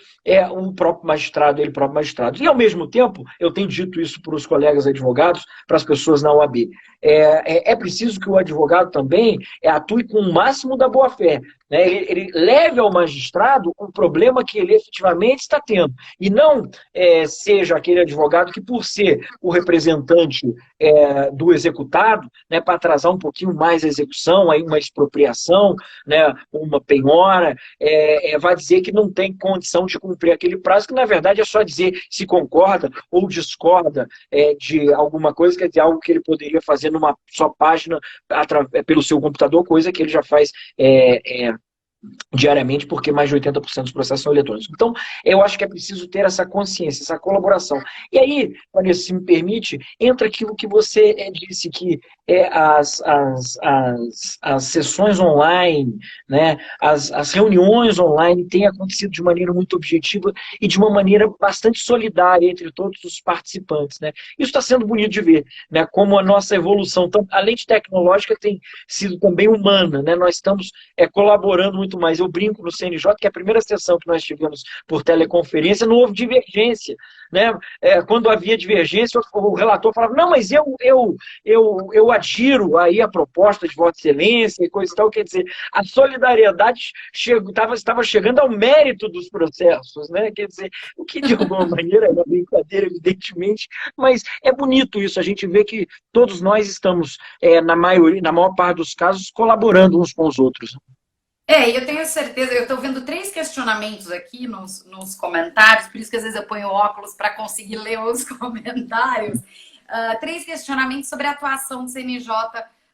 o próprio magistrado, ele próprio magistrado. E, ao mesmo tempo, eu tenho dito isso para os colegas advogados, para as pessoas na OAB, é preciso que o advogado também atue com o máximo da boa-fé. Né? Ele leve ao magistrado o problema que ele efetivamente está tendo. E não seja aquele advogado que, por ser o representante do executado, né, para atrasar um pouquinho mais a execução, aí uma expropriação, né, uma penhora, vai dizer que não tem condição de cumprir aquele prazo, que na verdade é só dizer se concorda ou discorda de alguma coisa, quer dizer, algo que ele poderia fazer numa só página pelo seu computador, coisa que ele já faz diariamente, porque mais de 80% dos processos são eletrônicos. Então, eu acho que é preciso ter essa consciência, essa colaboração. E aí, Vanessa, se me permite, entra aquilo que você disse, que as sessões online, né, as reuniões online têm acontecido de maneira muito objetiva e de uma maneira bastante solidária entre todos os participantes. Né? Isso está sendo bonito de ver, né, como a nossa evolução, além de tecnológica, tem sido também humana. Né? Nós estamos colaborando muito mais. Eu brinco no CNJ que a primeira sessão que nós tivemos por teleconferência não houve divergência. Né? Quando havia divergência, o relator falava, não, mas eu adiro aí a proposta de Vossa Excelência e coisa e tal. Quer dizer, a solidariedade estava chegando ao mérito dos processos. Né? Quer dizer, o que de alguma maneira é uma brincadeira, evidentemente, mas é bonito isso. A gente vê que todos nós estamos, na maior parte dos casos, colaborando uns com os outros. Eu tenho certeza, eu estou vendo 3 questionamentos aqui nos comentários, por isso que às vezes eu ponho óculos para conseguir ler os comentários. 3 questionamentos sobre a atuação do CNJ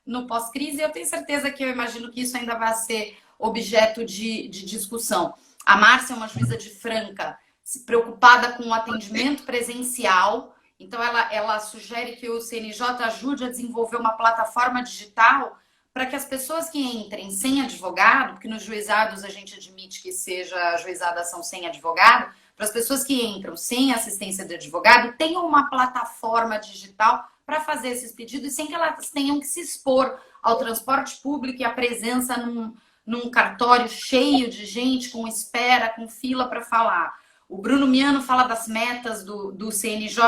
no pós-crise, e eu tenho certeza que eu imagino que isso ainda vai ser objeto de discussão. A Márcia é uma juíza de Franca, preocupada com o atendimento presencial, então ela sugere que o CNJ ajude a desenvolver uma plataforma digital para que as pessoas que entrem sem advogado, porque nos juizados a gente admite que seja ajuizada ação sem advogado, para as pessoas que entram sem assistência de advogado, tenham uma plataforma digital para fazer esses pedidos sem que elas tenham que se expor ao transporte público e à presença num cartório cheio de gente, com espera, com fila para falar. O Bruno Miano fala das metas do CNJ,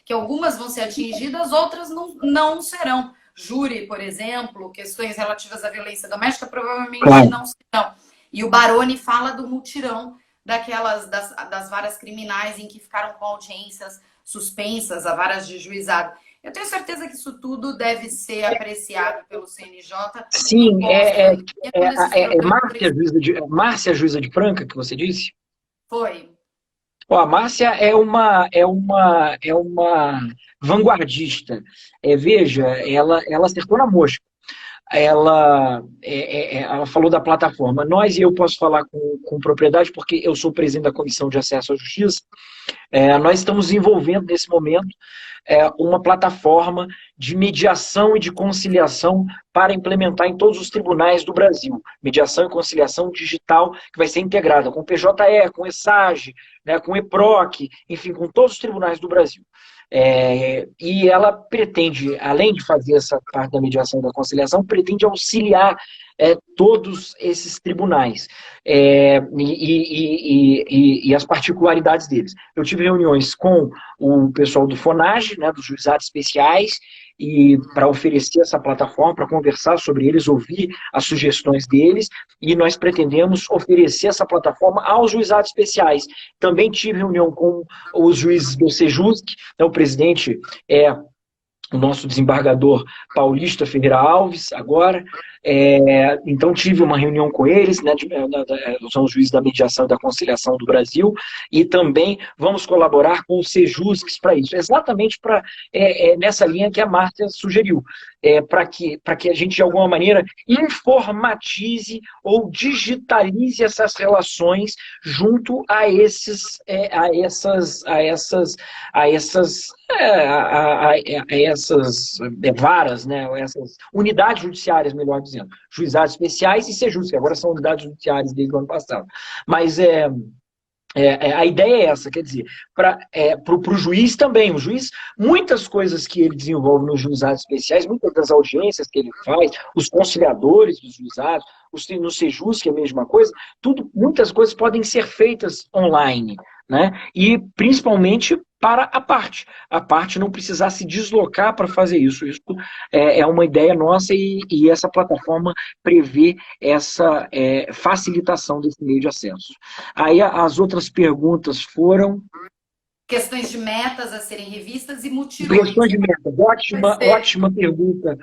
que algumas vão ser atingidas, outras não serão. Júri, por exemplo, questões relativas à violência doméstica, provavelmente não serão. E o Baroni fala do mutirão das varas criminais em que ficaram com audiências suspensas, a varas de juizado. Eu tenho certeza que isso tudo deve ser apreciado pelo CNJ. Sim, Márcia, juíza de Franca, que você disse? Foi. A Márcia é uma vanguardista. Veja, ela acertou na mosca. Ela falou da plataforma. Eu posso falar com propriedade, porque eu sou presidente da Comissão de Acesso à Justiça. Nós estamos desenvolvendo, nesse momento, uma plataforma de mediação e de conciliação para implementar em todos os tribunais do Brasil. Mediação e conciliação digital que vai ser integrada com o PJE, com o ESAGE, né, com o EPROC, enfim, com todos os tribunais do Brasil. E ela pretende, além de fazer essa parte da mediação e da conciliação, pretende auxiliar todos esses tribunais e as particularidades deles. Eu tive reuniões com o pessoal do FONAGE, né, dos juizados especiais, e para oferecer essa plataforma, para conversar sobre eles, ouvir as sugestões deles, e nós pretendemos oferecer essa plataforma aos juizados especiais. Também tive reunião com os juízes do Sejusc, né, o presidente o nosso desembargador Paulista Ferreira Alves, agora. Então, tive uma reunião com eles, né, são os juízes da mediação e da conciliação do Brasil, e também vamos colaborar com os Sejuscs para isso, exatamente nessa linha que a Márcia sugeriu, para que a gente, de alguma maneira, informatize ou digitalize essas relações junto a essas varas, né, essas unidades judiciárias, melhor dizendo, juizados especiais e sejusc, que agora são unidades judiciárias desde o ano passado. Mas a ideia é essa, quer dizer, para o juiz também. O juiz, muitas coisas que ele desenvolve nos juizados especiais, muitas das audiências que ele faz, os conciliadores dos juizados, no Sejusc é a mesma coisa, muitas coisas podem ser feitas online, né? E principalmente para a parte não precisar se deslocar para fazer isso. Isso é uma ideia nossa e essa plataforma prevê essa facilitação desse meio de acesso. Aí as outras perguntas foram... Questões de metas a serem revistas e mutirões. Questões de metas,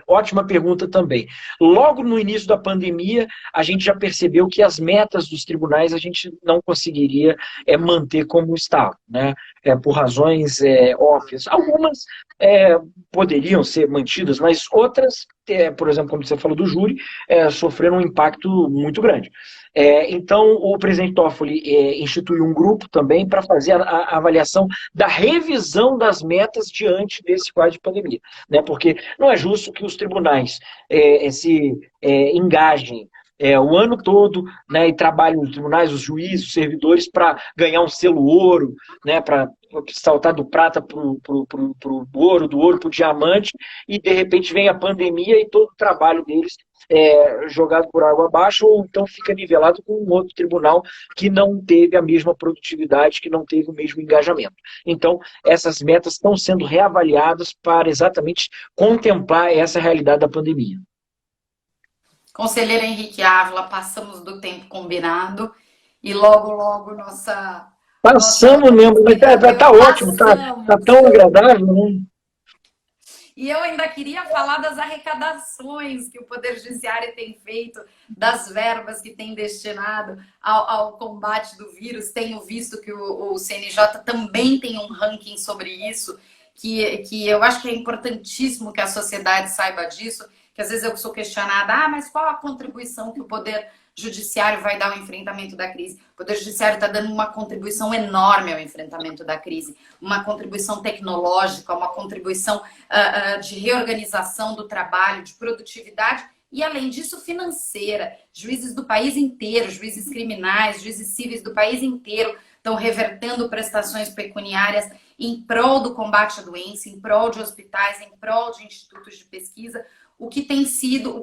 ótima pergunta também. Logo no início da pandemia, a gente já percebeu que as metas dos tribunais a gente não conseguiria manter como estava, né? Por razões óbvias. Algumas poderiam ser mantidas, mas outras por exemplo, como você falou do júri, sofreram um impacto muito grande. Então, o presidente Toffoli instituiu um grupo também para fazer a avaliação da revisão das metas diante desse quadro de pandemia, né? Porque não é justo que os tribunais se engajem o ano todo, né, e trabalham os tribunais, os juízes, os servidores, para ganhar um selo ouro, né, para saltar do prata para o ouro, do ouro para o diamante, e de repente vem a pandemia e todo o trabalho deles jogado por água abaixo, ou então fica nivelado com um outro tribunal que não teve a mesma produtividade, que não teve o mesmo engajamento. Então, essas metas estão sendo reavaliadas para exatamente contemplar essa realidade da pandemia. Conselheiro Henrique Ávila, passamos do tempo combinado e logo, logo Passamos mesmo, mas tá ótimo, tá tão agradável, né? E eu ainda queria falar das arrecadações que o Poder Judiciário tem feito, das verbas que tem destinado ao combate do vírus. Tenho visto que o CNJ também tem um ranking sobre isso, que eu acho que é importantíssimo que a sociedade saiba disso, que às vezes eu sou questionada, mas qual a contribuição que o Poder Judiciário vai dar ao enfrentamento da crise? O Poder Judiciário está dando uma contribuição enorme ao enfrentamento da crise, uma contribuição tecnológica, uma contribuição de reorganização do trabalho, de produtividade e, além disso, financeira. Juízes do país inteiro, juízes criminais, juízes civis do país inteiro estão revertendo prestações pecuniárias em prol do combate à doença, em prol de hospitais, em prol de institutos de pesquisa. O que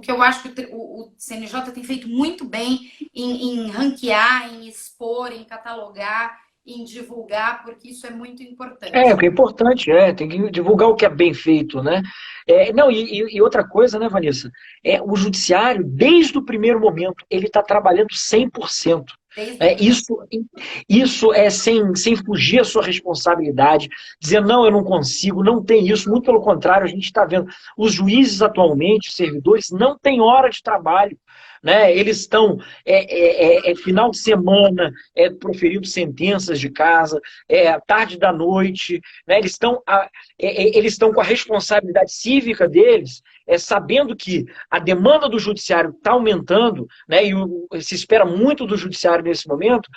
eu acho que o CNJ tem feito muito bem em ranquear, em expor, em catalogar, em divulgar, porque isso é muito importante. O que é importante, tem que divulgar o que é bem feito, né? Não, e outra coisa, né, Vanessa? O judiciário, desde o primeiro momento, ele está trabalhando 100%. Isso é sem fugir à sua responsabilidade, dizer, não, eu não consigo, não tem isso, muito pelo contrário, a gente está vendo, os juízes atualmente, os servidores, não têm hora de trabalho, né? Eles estão, final de semana, proferindo sentenças de casa, tarde da noite, né? Eles estão com a responsabilidade cívica deles, sabendo que a demanda do judiciário está aumentando, né, e se espera muito do judiciário nesse momento,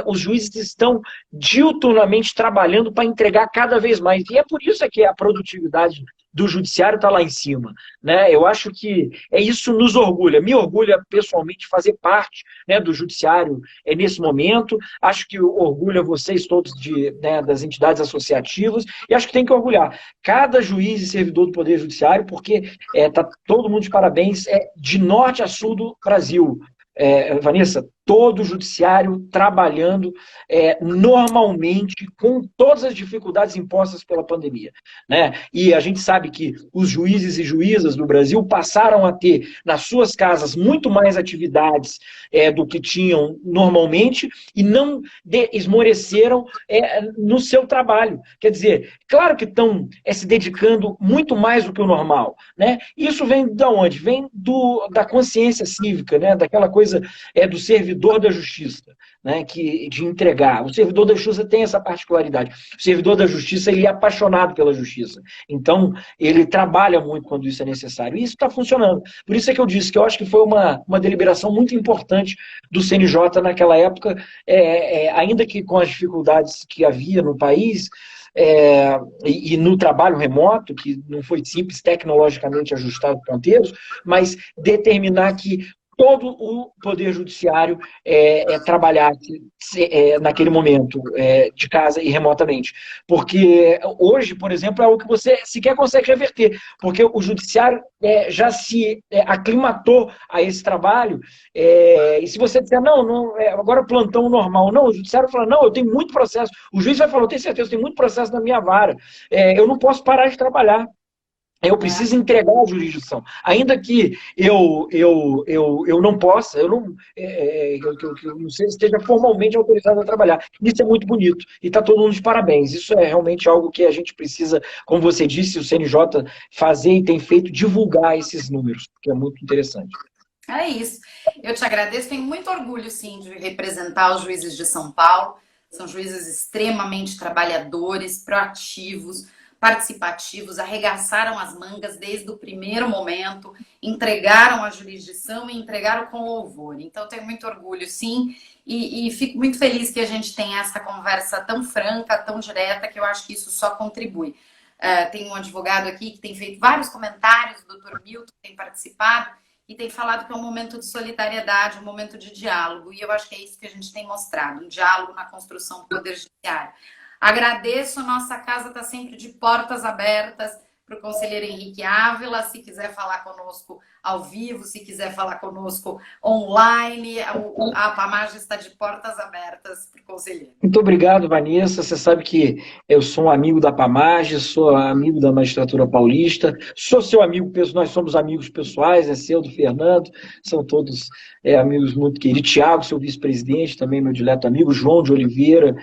os juízes estão diuturnamente trabalhando para entregar cada vez mais. E é por isso que a produtividade do judiciário está lá em cima, né? Eu acho que isso nos orgulha, me orgulha pessoalmente fazer parte, né, do judiciário nesse momento, acho que orgulha vocês todos das entidades associativas, e acho que tem que orgulhar cada juiz e servidor do Poder Judiciário, porque tá todo mundo de parabéns, de norte a sul do Brasil. Vanessa, todo o judiciário trabalhando normalmente, com todas as dificuldades impostas pela pandemia, né? E a gente sabe que os juízes e juízas do Brasil passaram a ter nas suas casas muito mais atividades do que tinham normalmente e não esmoreceram no seu trabalho. Quer dizer, claro que estão se dedicando muito mais do que o normal, né? Isso vem de onde? Vem da consciência cívica, né? Daquela coisa do servidor da justiça, né, de entregar. O servidor da justiça tem essa particularidade. O servidor da justiça, ele é apaixonado pela justiça. Então, ele trabalha muito quando isso é necessário. E isso está funcionando. Por isso é que eu disse que eu acho que foi uma deliberação muito importante do CNJ naquela época, ainda que com as dificuldades que havia no país, e no trabalho remoto, que não foi simples tecnologicamente ajustar os ponteiros, mas determinar que todo o Poder Judiciário trabalhasse naquele momento, de casa e remotamente. Porque hoje, por exemplo, é o que você sequer consegue reverter, porque o Judiciário já se aclimatou a esse trabalho, e se você disser, não agora plantão normal, não, o Judiciário fala, não, eu tenho muito processo, o juiz vai falar, eu tenho certeza, eu tenho muito processo na minha vara, eu não posso parar de trabalhar. Eu preciso entregar a jurisdição. Ainda que eu não possa, eu não sei se esteja formalmente autorizado a trabalhar. Isso é muito bonito. E está todo mundo de parabéns. Isso é realmente algo que a gente precisa, como você disse, o CNJ fazer e tem feito, divulgar esses números, que é muito interessante. É isso. Eu te agradeço. Tenho muito orgulho, sim, de representar os juízes de São Paulo. São juízes extremamente trabalhadores, proativos, participativos, arregaçaram as mangas desde o primeiro momento, entregaram a jurisdição e entregaram com louvor. Então, tenho muito orgulho, sim, e fico muito feliz que a gente tenha essa conversa tão franca, tão direta, que eu acho que isso só contribui. Tem um advogado aqui que tem feito vários comentários, o doutor Milton tem participado, e tem falado que é um momento de solidariedade, um momento de diálogo, e eu acho que é isso que a gente tem mostrado, um diálogo na construção do Poder Judiciário. Agradeço, nossa casa está sempre de portas abertas para o conselheiro Henrique Ávila, se quiser falar conosco ao vivo, se quiser falar conosco online, a Pamage está de portas abertas para o conselheiro. Muito obrigado, Vanessa. Você sabe que eu sou um amigo da Pamage, sou amigo da Magistratura Paulista, sou seu amigo, nós somos amigos pessoais, seu, do Fernando, são todos amigos muito queridos. Tiago, seu vice-presidente, também meu dileto amigo, João de Oliveira,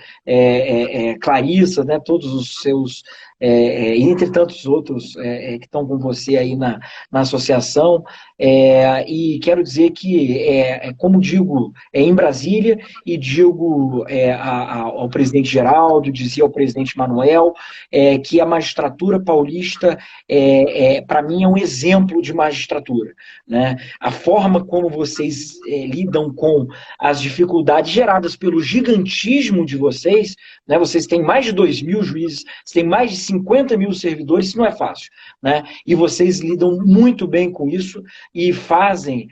Clarissa, né, todos os seus, e entre tantos outros que estão com você aí na associação. E quero dizer que, como digo em Brasília, e digo ao presidente Geraldo, dizia ao presidente Manuel, que a magistratura paulista, para mim, é um exemplo de magistratura, né? A forma como vocês lidam com as dificuldades geradas pelo gigantismo de vocês, né? Vocês têm mais de 2.000 juízes, têm mais de 50 mil servidores, isso não é fácil, né? E vocês lidam muito bem com isso e fazem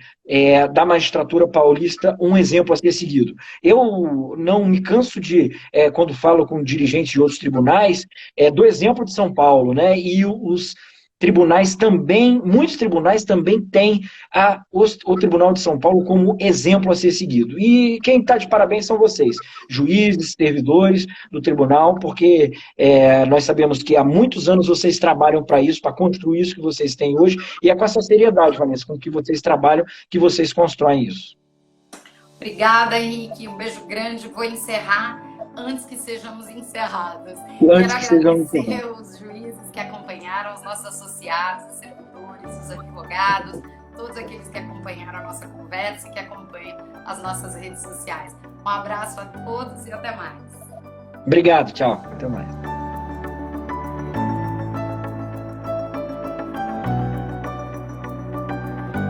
da magistratura paulista um exemplo a ser seguido. Eu não me canso de, quando falo com dirigentes de outros tribunais, do exemplo de São Paulo, né? E os tribunais também, muitos tribunais também têm o Tribunal de São Paulo como exemplo a ser seguido. E quem está de parabéns são vocês, juízes, servidores do tribunal, porque nós sabemos que há muitos anos vocês trabalham para isso, para construir isso que vocês têm hoje, e é com essa seriedade, Vanessa, com que vocês trabalham, que vocês constroem isso. Obrigada, Henrique. Um beijo grande. Vou encerrar antes que sejamos encerrados. Antes que sejamos agradecer os juízes que acompanharam, os nossos associados, os servidores, os advogados, todos aqueles que acompanharam a nossa conversa e que acompanham as nossas redes sociais. Um abraço a todos e até mais. Obrigado, tchau. Até mais.